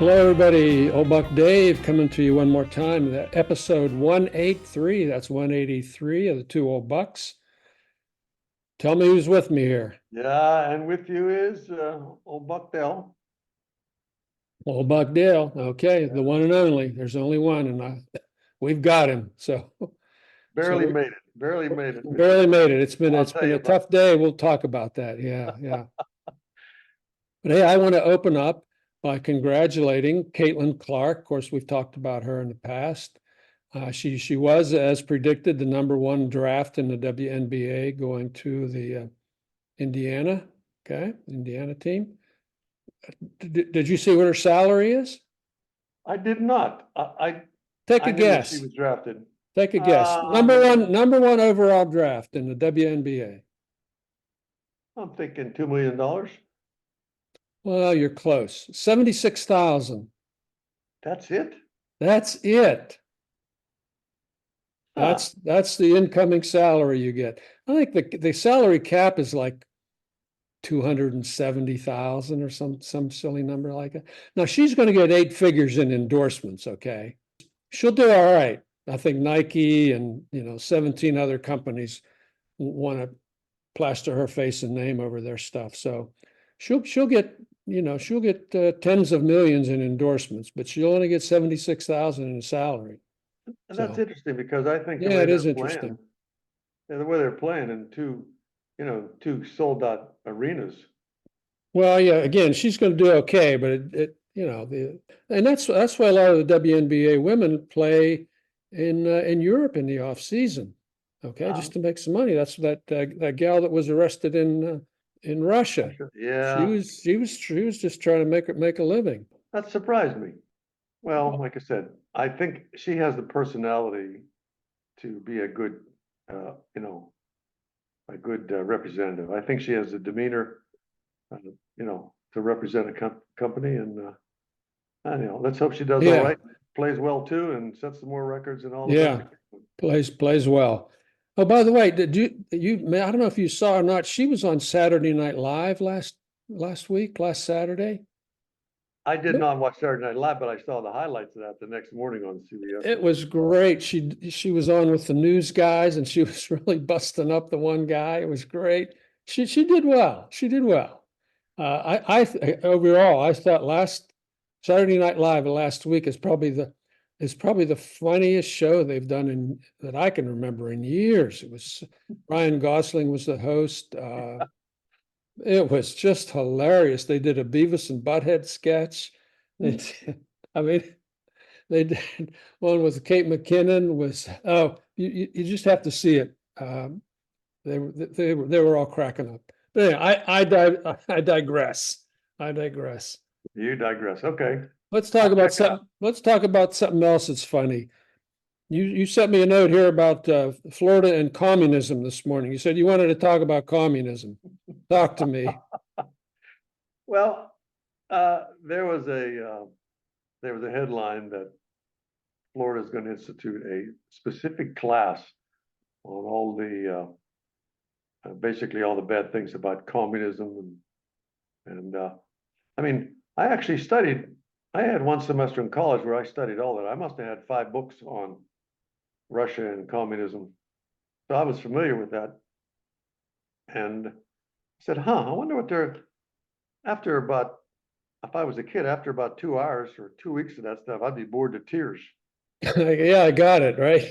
Hello, everybody. Old Buck Dave coming to you one more time. Episode 183. That's 183 of the Two Old Bucks. Tell me who's with me here. Yeah, and with you is old Buck Dell. Old Buck Dale. Okay, the one and only. There's only one, and we've got him. So Barely made it. Barely made it. barely made it. It's been a about tough day. We'll talk about that. Yeah. But hey, I want to open up by congratulating Caitlin Clark. Of course, we've talked about her in the past. She was, as predicted, the number one draft in the WNBA, going to the Indiana team. Did you see what her salary is? I did not. Take I a knew that guess. she was drafted. Take a guess. Number one overall draft in the WNBA. I'm thinking $2 million. Well, you're close. 76,000. That's it. That's it. That's the incoming salary you get. I think the salary cap is like 270,000 or some silly number like that. Now she's going to get 8 figures in endorsements. Okay, she'll do all right. I think Nike and 17 other companies want to plaster her face and name over their stuff. So she'll get tens of millions in endorsements, but she'll only get 76,000 in salary. And that's interesting because I think it is interesting. The way they're playing in two sold out arenas. Well, yeah, again, she's going to do okay, but and that's why a lot of the WNBA women play in Europe in the off season, okay, just to make some money. That's that gal that was arrested in Russia. Yeah, she was just trying to make a living. That surprised me. Well, like I said, I think she has the personality to be a good, representative. I think she has the demeanor, to represent a company, and let's hope she does all right, plays well too, and sets some more records and all. Yeah, plays well. Oh, by the way, did you? I don't know if you saw or not. She was on Saturday Night Live last Saturday. I did not watch Saturday Night Live, but I saw the highlights of that the next morning on CBS. It was great. She was on with the news guys, and she was really busting up the one guy. It was great. She did well. She did well. Overall, I thought last Saturday Night Live last week is probably the funniest show they've done that I can remember in years. It was Ryan Gosling was the host. It was just hilarious. They did a Beavis and Butthead sketch. They did one with Kate McKinnon. You just have to see it. They were all cracking up. But anyway, I digress. You digress. Okay. Let's talk about something else that's funny. You sent me a note here about Florida and communism this morning. You said you wanted to talk about communism. Talk to me. Well, there was a headline that Florida is going to institute a specific class on all the basically all the bad things about communism, and I mean, I actually studied. I had one semester in college where I studied all that. I must have had 5 books on Russia and communism. So I was familiar with that. And I said, I wonder what if I was a kid, after about 2 hours or 2 weeks of that stuff, I'd be bored to tears. Yeah, I got it, right?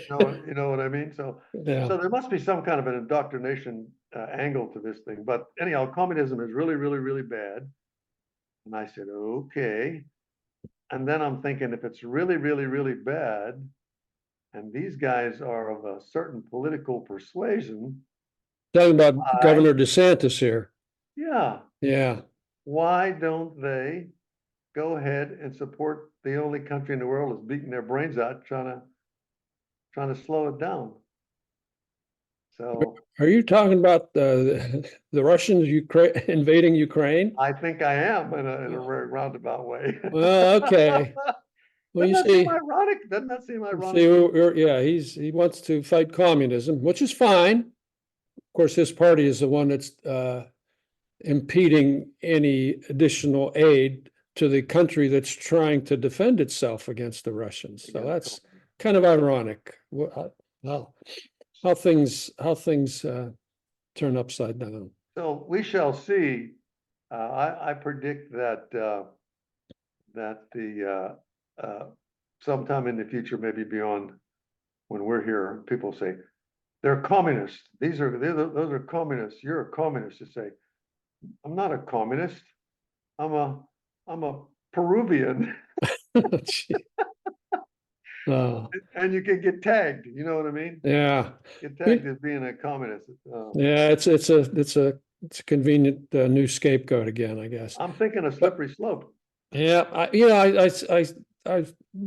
You know what I mean? So there must be some kind of an indoctrination angle to this thing. But anyhow, communism is really, really, really bad. And I said, okay. And then I'm thinking, if it's really, really, really bad, and these guys are of a certain political persuasion. Talking about Governor DeSantis here. Yeah. Why don't they go ahead and support the only country in the world that's beating their brains out trying to slow it down? So, are you talking about the Russians invading Ukraine? I think I am in a very roundabout way. Well, okay. Well, Doesn't that seem ironic? Doesn't that seem ironic? He wants to fight communism, which is fine. Of course, his party is the one that's impeding any additional aid to the country that's trying to defend itself against the Russians. So that's kind of ironic. Well, how things turn upside down. So we shall see. I predict that sometime in the future, maybe beyond when we're here, people say they're communists. Those are communists. You're a communist. You say, I'm not a communist. I'm a Peruvian. And you can get tagged. You know what I mean? Yeah. Get tagged as being a communist. Yeah, it's a convenient new scapegoat again, I guess. I'm thinking a slippery slope. Yeah, I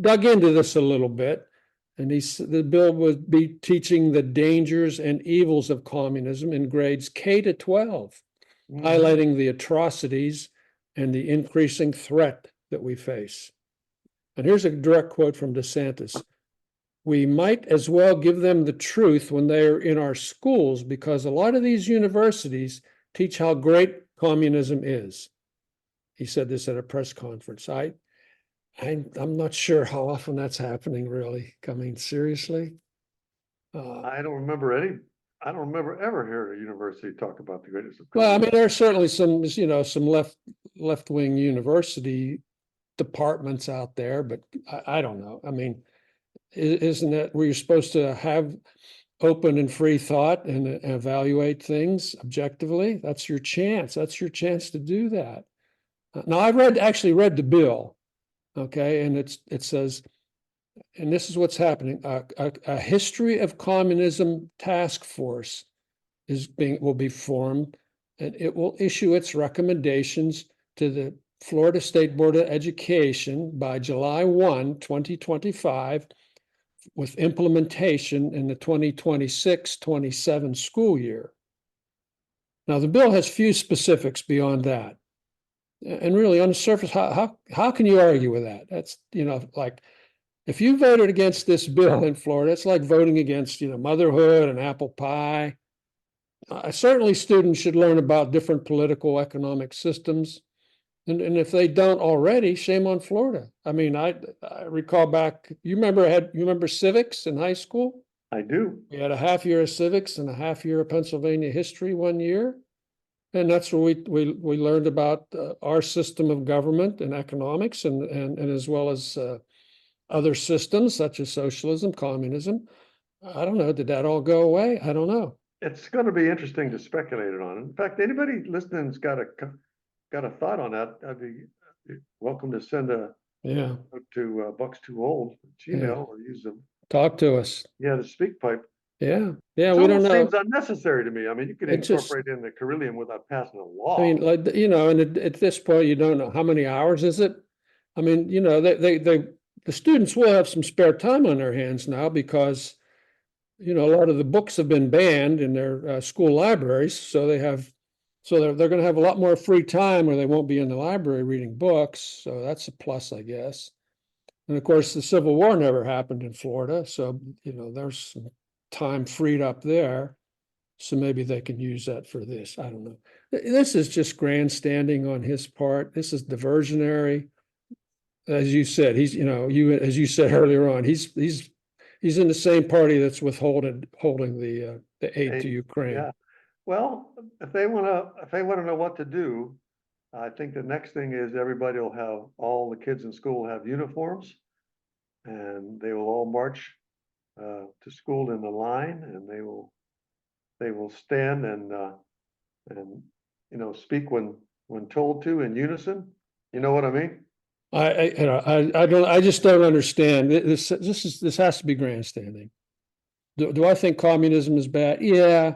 dug into this a little bit, and the bill would be teaching the dangers and evils of communism in grades K to 12, highlighting the atrocities and the increasing threat that we face. And here's a direct quote from DeSantis. We might as well give them the truth when they're in our schools, because a lot of these universities teach how great communism is. He said this at a press conference. I'm not sure how often that's happening, really. I mean, seriously. I don't remember ever hearing a university talk about the greatness of Well, I communism. mean, there are certainly some left-wing university departments out there, but I don't know. I mean, isn't that where you're supposed to have open and free thought and evaluate things objectively? That's your chance. That's your chance to do that. Now, I actually read the bill, okay, and it says, and this is what's happening: a history of communism task force will be formed, and it will issue its recommendations to the Florida State Board of Education by July 1, 2025, with implementation in the 2026-27 school year. Now, the bill has few specifics beyond that. And really, on the surface, how can you argue with that? That's, like, if you voted against this bill in Florida, it's like voting against, motherhood and apple pie. Certainly, students should learn about different political economic systems. And if they don't already, shame on Florida. I mean, I recall back, you remember civics in high school? I do. We had a half year of civics and a half year of Pennsylvania history one year. And that's where we learned about our system of government and economics and as well as other systems such as socialism, communism. I don't know. Did that all go away? I don't know. It's going to be interesting to speculate on. In fact, anybody listening's got a thought on that, I'd be welcome to send to Bucks Too Old Gmail or use them. Talk to us. Yeah, the speak pipe. Yeah, we don't know. It seems unnecessary to me. I mean, you could incorporate in the Carillion without passing a law. I mean, like, and at this point, you don't know how many hours is it. I mean, the students will have some spare time on their hands now because, a lot of the books have been banned in their school libraries, so they're going to have a lot more free time where they won't be in the library reading books. So that's a plus, I guess. And of course, the Civil War never happened in Florida, so there's some time freed up there. So maybe they can use that for this. I don't know. This is just grandstanding on his part. This is diversionary. As you said, as you said earlier on, he's in the same party that's holding the aid to Ukraine. Yeah. Well, if they want to know what to do, I think the next thing is everybody will have, all the kids in school will have uniforms, and they will all march to school in the line, and they will stand and speak when told to in unison. You know what I mean? I just don't understand. This has to be grandstanding. Do I think communism is bad? Yeah.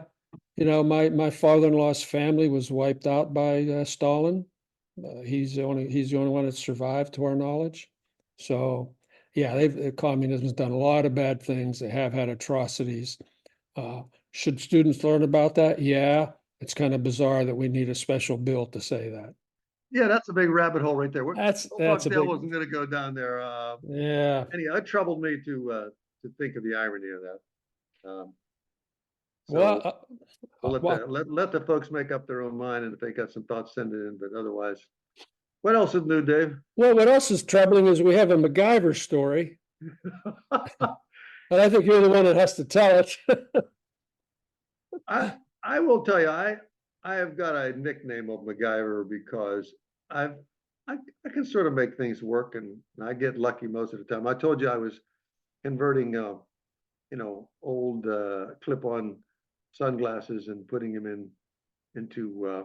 My father-in-law's family was wiped out by Stalin. He's the only one that survived, to our knowledge. So, yeah, communism's done a lot of bad things. They have had atrocities. Should students learn about that? Yeah, it's kind of bizarre that we need a special bill to say that. Yeah, that's a big rabbit hole right there. That's a big. Wasn't going to go down there. Yeah. Anyhow, it troubled me to think of the irony of that. We'll let the folks make up their own mind, and if they got some thoughts, send it in. But otherwise, What else is new, Dave? Well, what else is troubling is we have a McGyver story, and I think you're the one that has to tell it. I will tell you, I have got a nickname of McGyver because I've I can sort of make things work, and I get lucky most of the time. I told you I was converting old clip-on sunglasses and putting them into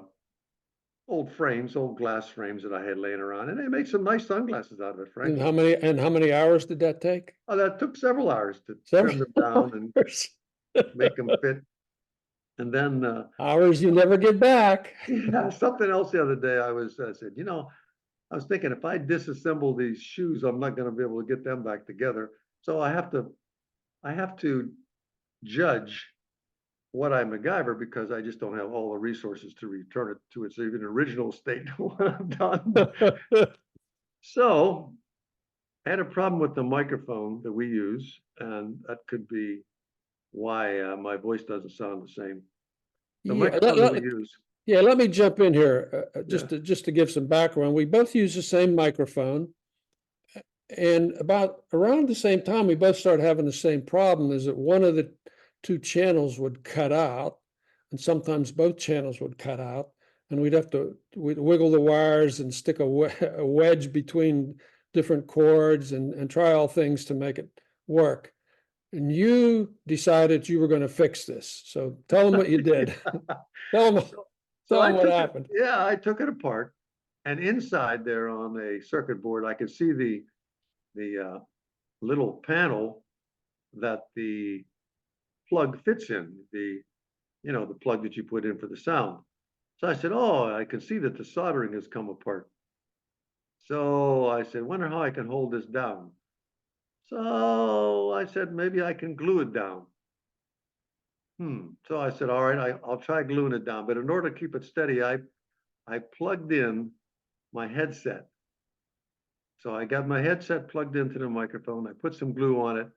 old frames, old glass frames that I had laying around, and they made some nice sunglasses out of it, And frankly. how many hours did that take? Oh, that took several hours to Several trim them down and hours. make them fit. And then Hours you never get back. yeah, something else the other day, I said, I was thinking if I disassemble these shoes, I'm not going to be able to get them back together. So I have to judge what I MacGyver because I just don't have all the resources to return it to its even original state when I'm done. So I had a problem with the microphone that we use, and that could be why my voice doesn't sound the same. The Yeah, microphone that we use. yeah, let me jump in here Yeah. just to give some background. We both use the same microphone, and about around the same time, we both started having the same problem. Is that one of the two channels would cut out, and sometimes both channels would cut out, and we'd wiggle the wires and stick a wedge between different cords and try all things to make it work. And you decided you were going to fix this. So tell them what you did. Tell them, So tell I them what took happened. it, yeah, I took it apart, and inside there on a circuit board, I could see the little panel that the plug fits in, the plug that you put in for the sound. So I said, oh, I can see that the soldering has come apart. So I said, wonder how I can hold this down. So I said, maybe I can glue it down. So I said, all right, I'll try gluing it down. But in order to keep it steady, I plugged in my headset. So I got my headset plugged into the microphone. I put some glue on it.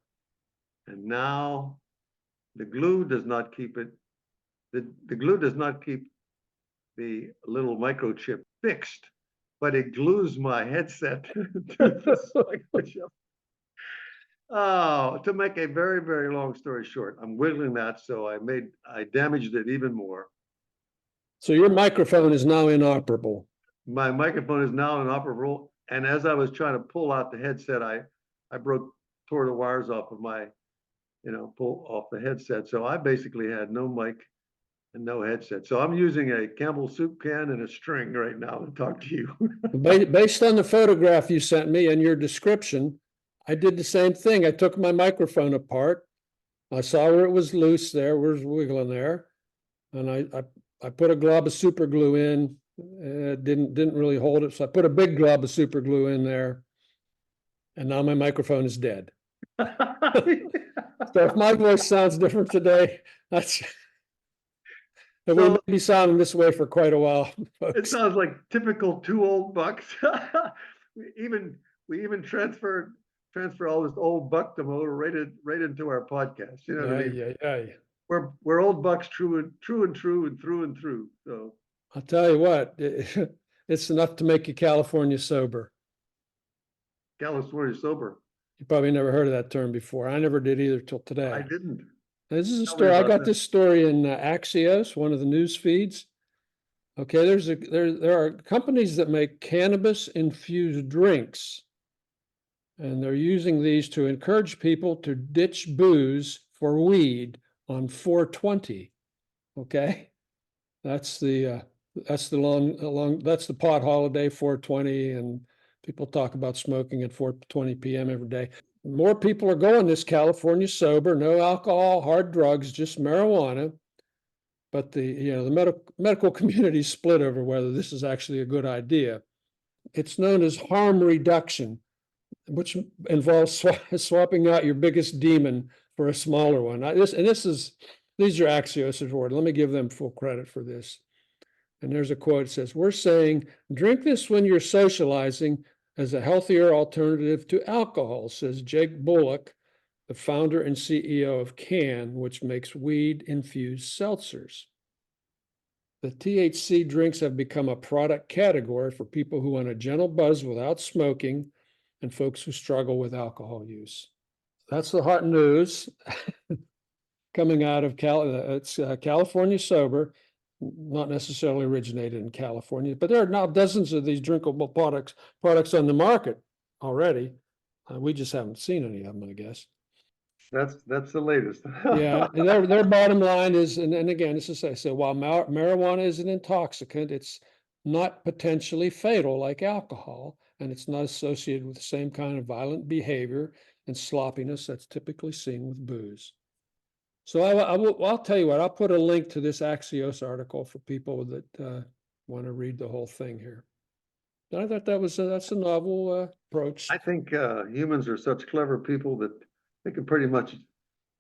And now the glue does not keep it, the glue does not keep the little microchip fixed, but it glues my headset to this microchip. Oh, to make a very, very long story short, I'm wiggling that, so I damaged it even more. So your microphone is now inoperable. My microphone is now inoperable, and as I was trying to pull out the headset, I tore the wires off of my, pull off the headset. So I basically had no mic and no headset. So I'm using a Campbell soup can and a string right now to talk to you. Based on the photograph you sent me and your description, I did the same thing. I took my microphone apart. I saw where it was loose there, where it was wiggling there. And I put a glob of super glue in. It didn't really hold it. So I put a big glob of super glue in there. And now my microphone is dead. So if my voice sounds different today, we may be sounding this way for quite a while, folks. It sounds like typical two old bucks. we even transfer all this old buckdom over right into our podcast. You know what I mean? Yeah. We're old bucks, true and through and through. So I'll tell you what, it's enough to make you California sober. California sober. You probably never heard of that term before. I never did either till today. I didn't. This is a story. I got this story in Axios, one of the news feeds. Okay, there are companies that make cannabis infused drinks, and they're using these to encourage people to ditch booze for weed on 420. Okay, that's the pot holiday, 420, and people talk about smoking at 4:20 p.m. every day. More people are going this California sober, no alcohol, hard drugs, just marijuana. But the medical community is split over whether this is actually a good idea. It's known as harm reduction, which involves swapping out your biggest demon for a smaller one. These are Axios' word. Let me give them full credit for this. And there's a quote that says, "We're saying drink this when you're socializing as a healthier alternative to alcohol," says Jake Bullock, the founder and CEO of Can, which makes weed-infused seltzers. The THC drinks have become a product category for people who want a gentle buzz without smoking and folks who struggle with alcohol use. That's the hot news coming out of California Sober, not necessarily originated in California, but there are now dozens of these drinkable products on the market already. We just haven't seen any of them, I guess. That's the latest. Yeah, and their bottom line is, and again, this is I say, while marijuana is an intoxicant, it's not potentially fatal like alcohol, and it's not associated with the same kind of violent behavior and sloppiness that's typically seen with booze. So I'll tell you what, I'll put a link to this Axios article for people that want to read the whole thing here. I thought that's a novel approach. I think humans are such clever people that they can pretty much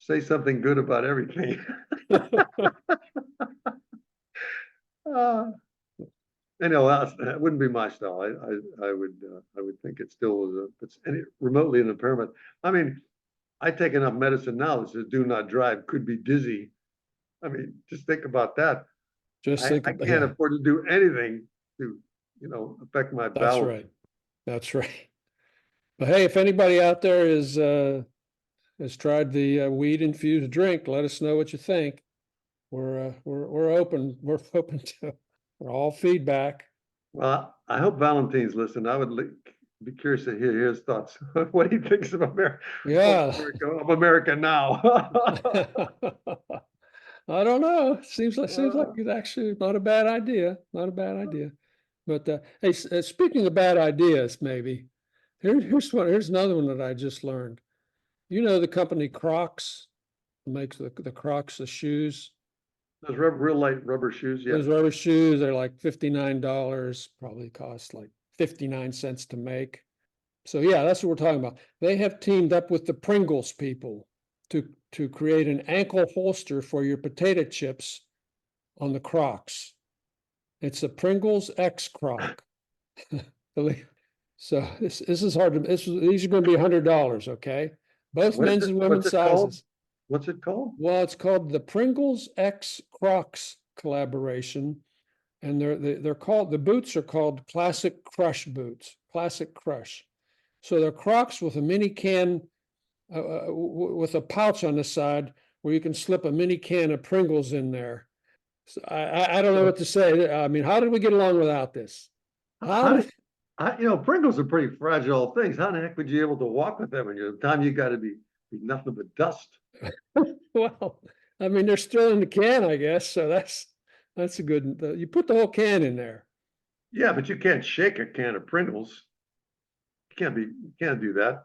say something good about everything. That wouldn't be my style. I would think it still is it's remotely an impairment. I mean, I take enough medicine now that says do not drive, could be dizzy. I mean, just think about that. I can't afford to do anything to, affect my That's balance. right. That's right. But hey, if anybody out there has tried the weed infused drink, let us know what you think. We're open. We're open to all feedback. Well, I hope Valentine's listened. I would be curious to hear his thoughts. What he thinks of America. Yeah. Of America now. I don't know. Seems like it's actually not a bad idea. Not a bad idea. But hey, speaking of bad ideas, maybe here's another one that I just learned. You know the company Crocs makes the Crocs, the shoes. Those real light rubber shoes, yeah. Those rubber shoes, they're like $59, probably cost like 59 cents to make. So yeah, that's what we're talking about. They have teamed up with the Pringles people to create an ankle holster for your potato chips on the Crocs. It's a Pringles X Croc. So this is hard to. These are going to be $100, okay? Both men's and women's sizes. What's it called? Well, it's called the Pringles X Crocs collaboration, and they're called, the boots are called Classic Crush boots. Classic Crush. So they're Crocs with a mini can, with a pouch on the side where you can slip a mini can of Pringles in there. So I don't know what to say. I mean, how did we get along without this? Pringles are pretty fragile things. How the heck would you be able to walk with them? And the time you got to be nothing but dust. Well, I mean, they're still in the can, I guess. So that's a good. You put the whole can in there. Yeah, but you can't shake a can of Pringles. You can't do that.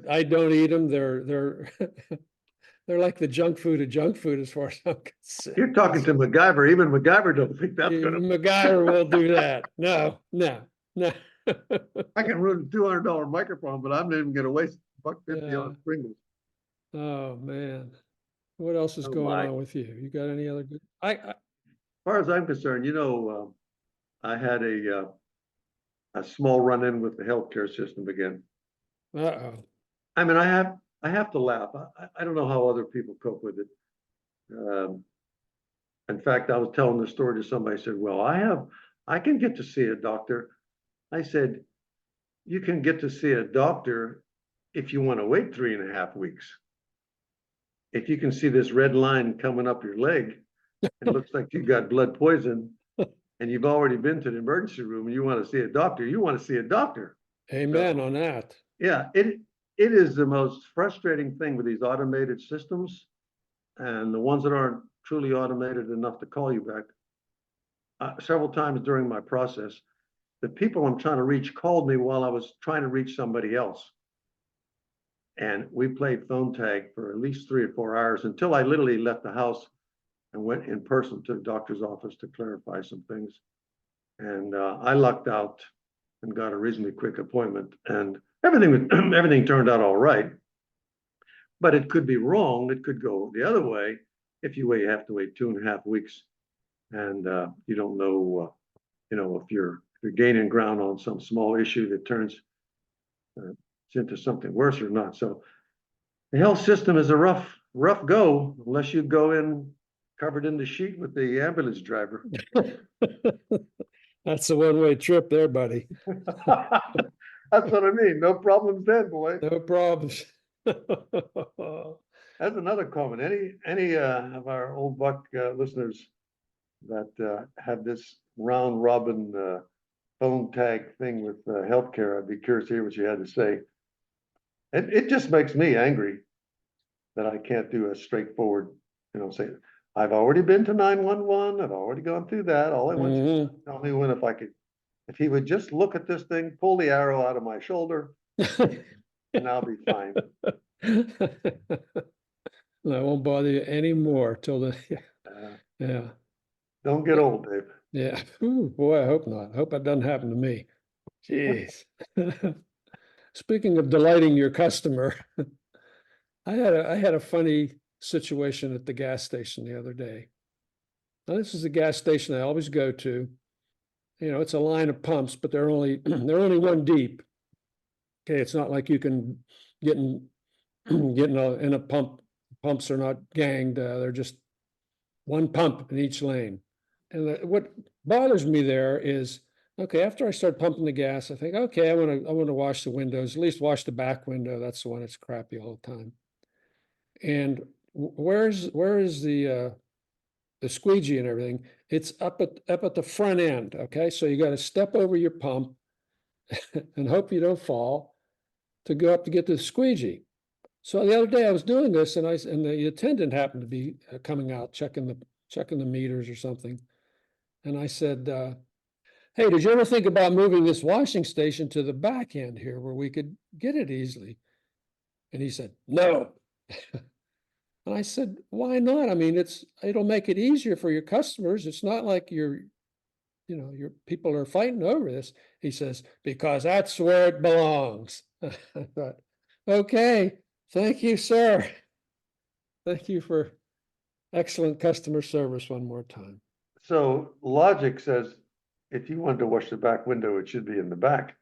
I don't eat them. They're they're like the junk food of junk food as far as I'm concerned. You're talking to McGyver. Even McGyver don't think that's gonna. McGyver will do that. No. I can ruin a $200 microphone, but I'm not even going to waste $1.50 on Pringles. Oh man, what else is going on with you? You got any other good? As far as I'm concerned, I had a small run-in with the healthcare system again. Uh-oh. I mean, I have to laugh. I don't know how other people cope with it. In fact, I was telling the story to somebody. I said, "Well, I can get to see a doctor." I said, "You can get to see a doctor if you want to wait 3.5 weeks. If you can see this red line coming up your leg, it looks like you got blood poison, and you've already been to the emergency room, and you want to see a doctor. You want to see a doctor." Amen on that. Yeah, it is the most frustrating thing with these automated systems, and the ones that aren't truly automated enough to call you back. Several times during my process, the people I'm trying to reach called me while I was trying to reach somebody else. And we played phone tag for at least 3 or 4 hours until I literally left the house and went in person to the doctor's office to clarify some things. And I lucked out and got a reasonably quick appointment, and everything turned out all right. But it could be wrong. It could go the other way if you have to wait 2.5 weeks, and you don't know, if you're gaining ground on some small issue that turns into something worse or not. So the health system is a rough go unless you go in covered in the sheet with the ambulance driver. That's a one-way trip there, buddy. That's what I mean. No problems then, boy. No problems. That's another comment. Any of our old buck listeners that have this round robin phone tag thing with healthcare, I'd be curious to hear what you had to say. It just makes me angry that I can't do a straightforward, say, I've already been to 911. I've already gone through that. All I want to tell me when if he would just look at this thing, pull the arrow out of my shoulder, and I'll be fine. I won't bother you anymore till the, yeah. Don't get old, Dave. Yeah. Ooh, boy, I hope not. I hope that doesn't happen to me. Jeez. Speaking of delighting your customer, I had a funny situation at the gas station the other day. Now, this is a gas station I always go to. It's a line of pumps, but they're only one deep. Okay, it's not like you can get in a pump. Pumps are not ganged. They're just one pump in each lane. And what bothers me there is, okay, after I start pumping the gas, I think, okay, I want to wash the windows, at least wash the back window. That's the one that's crappy all the time. And where is the squeegee and everything? It's up at the front end. Okay, so you got to step over your pump and hope you don't fall to go up to get to the squeegee. So the other day I was doing this, and the attendant happened to be coming out checking the meters or something, and I said, "Hey, did you ever think about moving this washing station to the back end here where we could get it easily?" And he said, "No." And I said, "Why not? I mean, it'll make it easier for your customers. It's not like your people are fighting over this." He says, "Because that's where it belongs." I thought, okay, thank you, sir. Thank you for excellent customer service one more time. So logic says if you wanted to wash the back window, it should be in the back.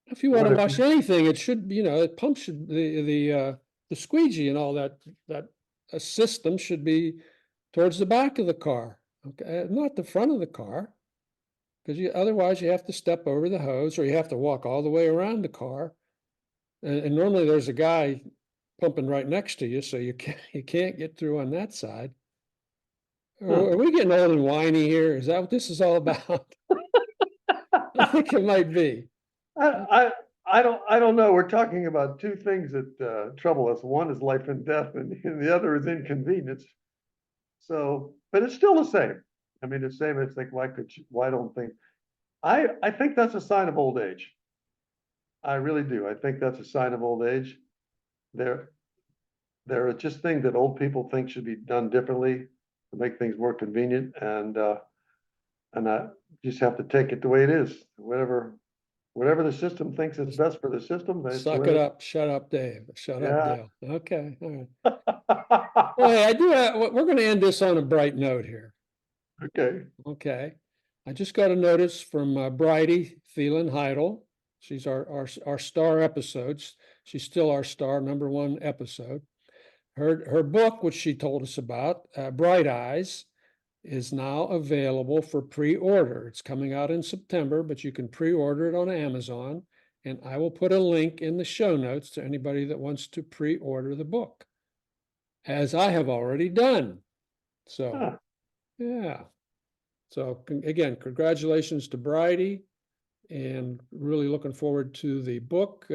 If you want to wash anything, it should be, the pump should the squeegee and all that system should be towards the back of the car, okay, not the front of the car, because otherwise you have to step over the hose or you have to walk all the way around the car, and normally there's a guy pumping right next to you, so you can't get through on that side. Are we getting old and whiny here? Is that what this is all about? I think it might be. I don't know. We're talking about two things that trouble us. One is life and death, and the other is inconvenience. So, but it's still the same. I mean, the same. It's like, why don't think? I think that's a sign of old age. I really do. I think that's a sign of old age. There are just things that old people think should be done differently to make things more convenient, and I just have to take it the way it is. Whatever the system thinks is best for the system. Suck it up. Shut up, Dave. Shut up, Dale. Okay. All right. Well, hey, we're going to end this on a bright note here. Okay. I just got a notice from Bridie Thielen Heidel. She's our star episodes. She's still our star #1 episode. Her book, which she told us about, Bright Eyes, is now available for pre-order. It's coming out in September, but you can pre-order it on Amazon, and I will put a link in the show notes to anybody that wants to pre-order the book, as I have already done. So, yeah. So again, congratulations to Bridie, and really looking forward to the book.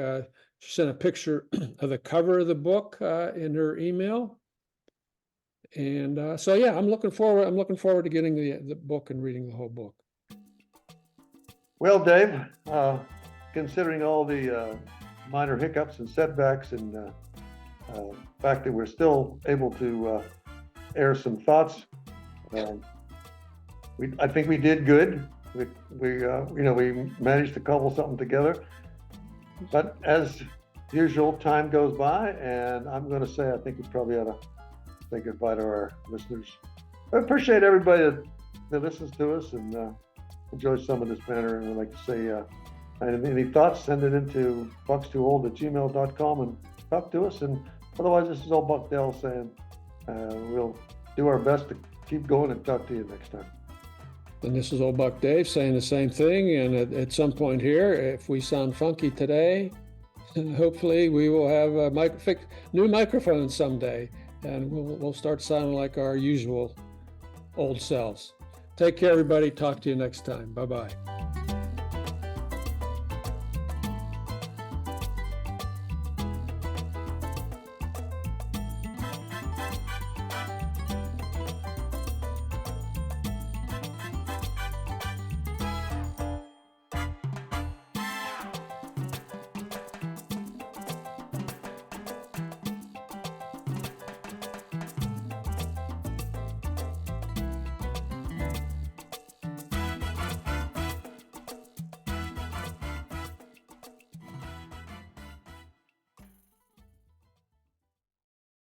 She sent a picture of the cover of the book in her email. And so, yeah, I'm looking forward to getting the book and reading the whole book. Well, Dave, considering all the minor hiccups and setbacks, and the fact that we're still able to air some thoughts, I think we did good. We managed to cobble something together. But as usual, time goes by, and I'm going to say I think we probably ought to say goodbye to our listeners. I appreciate everybody that listens to us and enjoys some of this banner. And I'd like to say, any thoughts, send it into buckstoold@gmail.com and talk to us. And otherwise, this is old Buck Dell saying we'll do our best to keep going and talk to you next time. And this is Old Buck Dave saying the same thing. And at some point here, if we sound funky today, hopefully we will have a new microphones someday, and we'll start sounding like our usual old selves. Take care, everybody. Talk to you next time. Bye-bye.